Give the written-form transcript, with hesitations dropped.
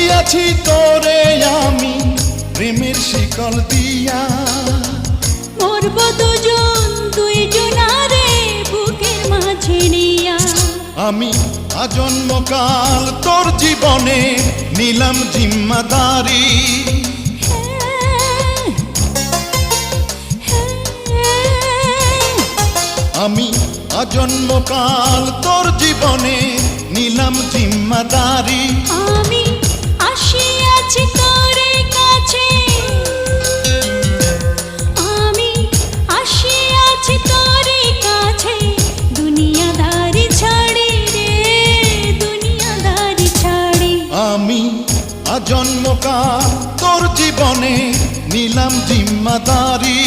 আসিয়াছি তোরে আমি প্রেমের শিকল দিয়া, মরব দুজন দুইজনারে বুকের মাঝে নিয়া। আমি আজন্মকাল তোর জীবনে নিলাম জিম্মাদারি। আমি আজন্মকাল তোর জীবনে নিলাম জিম্মাদারি। আমি আসিয়াছি তোরে কাছে, আমি আসিয়াছি তোরে কাছে, দুনিয়াদারি ছাড়ি রে, দুনিয়াদারি ছাড়ি। আমি আজন্মকাল তোর জীবনে নিলাম জিম্মাদারি।